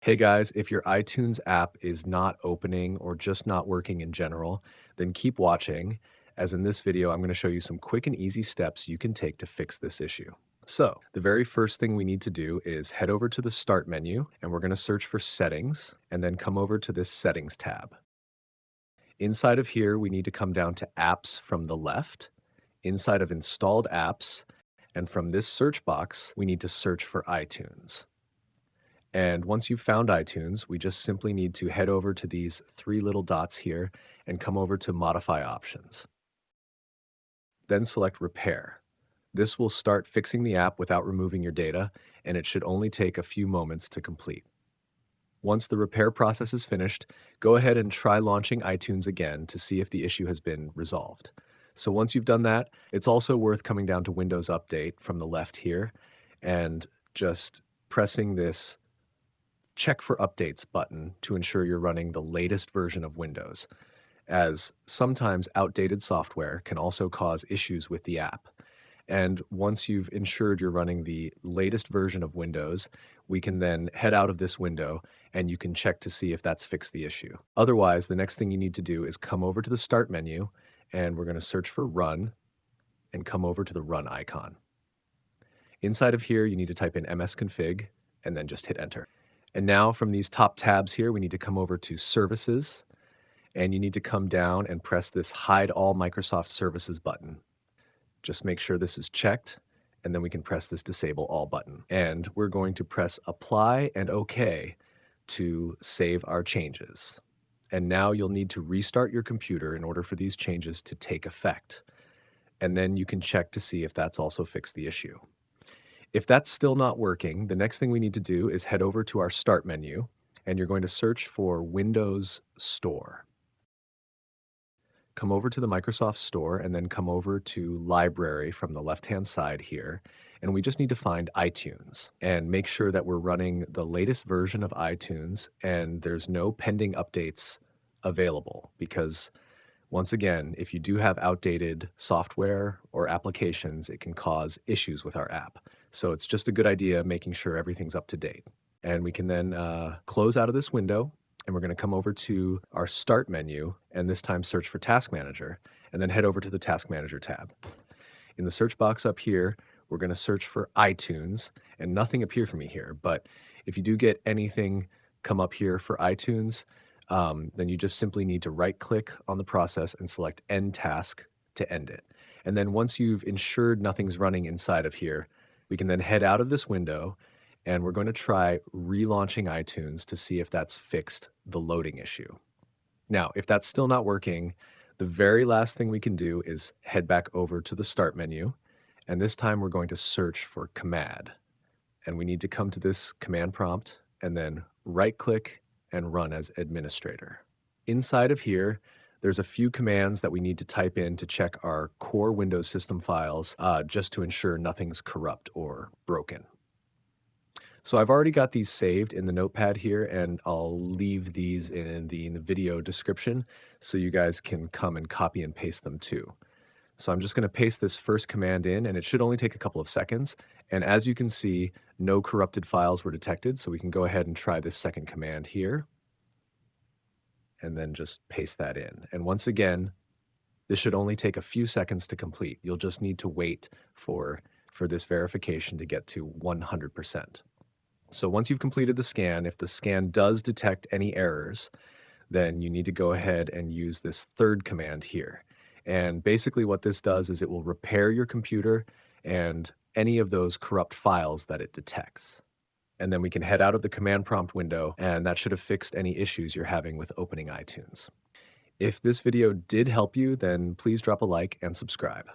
Hey guys, if your iTunes app is not opening or just not working in general, then keep watching, as in this video, I'm going to show you some quick and easy steps you can take to fix this issue. So, the very first thing we need to do is head over to the Start menu, and we're going to search for Settings, and then come over to this Settings tab. Inside of here, we need to come down to Apps from the left, inside of Installed Apps, and from this search box, we need to search for iTunes. And once you've found iTunes, we just simply need to head over to these three little dots here and come over to Modify Options. Then select Repair. This will start fixing the app without removing your data, and it should only take a few moments to complete. Once the repair process is finished, go ahead and try launching iTunes again to see if the issue has been resolved. So once you've done that, it's also worth coming down to Windows Update from the left here and just pressing this Check for Updates button to ensure you're running the latest version of Windows, as sometimes outdated software can also cause issues with the app. And once you've ensured you're running the latest version of Windows, we can then head out of this window and you can check to see if that's fixed the issue. Otherwise, the next thing you need to do is come over to the Start menu, and we're going to search for Run and come over to the Run icon. Inside of here, you need to type in msconfig and then just hit Enter. And now from these top tabs here, we need to come over to Services, and you need to come down and press this Hide All Microsoft Services button. Just make sure this is checked, and then we can press this Disable All button. And we're going to press Apply and OK to save our changes. And now you'll need to restart your computer in order for these changes to take effect. And then you can check to see if that's also fixed the issue. If that's still not working, the next thing we need to do is head over to our Start menu, and you're going to search for Windows Store. Come over to the Microsoft Store and then come over to Library from the left-hand side here, and we just need to find iTunes and make sure that we're running the latest version of iTunes and there's no pending updates available, because once again, if you do have outdated software or applications, it can cause issues with our app. So it's just a good idea making sure everything's up to date. And we can then close out of this window, and we're going to come over to our Start menu, and this time search for Task Manager, and then head over to the Task Manager tab. In the search box up here, we're going to search for iTunes, and nothing appeared for me here, but if you do get anything come up here for iTunes, then you just simply need to right-click on the process and select End Task to end it. And then once you've ensured nothing's running inside of here, we can then head out of this window, and we're going to try relaunching iTunes to see if that's fixed the loading issue. Now, if that's still not working, the very last thing we can do is head back over to the Start menu, and this time we're going to search for Command. And we need to come to this command prompt and then right-click and run as administrator. Inside of here, there's a few commands that we need to type in to check our core Windows system files just to ensure nothing's corrupt or broken. So I've already got these saved in the notepad here, and I'll leave these in the video description so you guys can come and copy and paste them too. So I'm just going to paste this first command in, and it should only take a couple of seconds. And as you can see, no corrupted files were detected, so we can go ahead and try this second command here, and then just paste that in. And once again, this should only take a few seconds to complete. You'll just need to wait for this verification to get to 100%. So once you've completed the scan, if the scan does detect any errors, then you need to go ahead and use this third command here. And basically what this does is it will repair your computer and any of those corrupt files that it detects. And then we can head out of the command prompt window, and that should have fixed any issues you're having with opening iTunes. If this video did help you, then please drop a like and subscribe.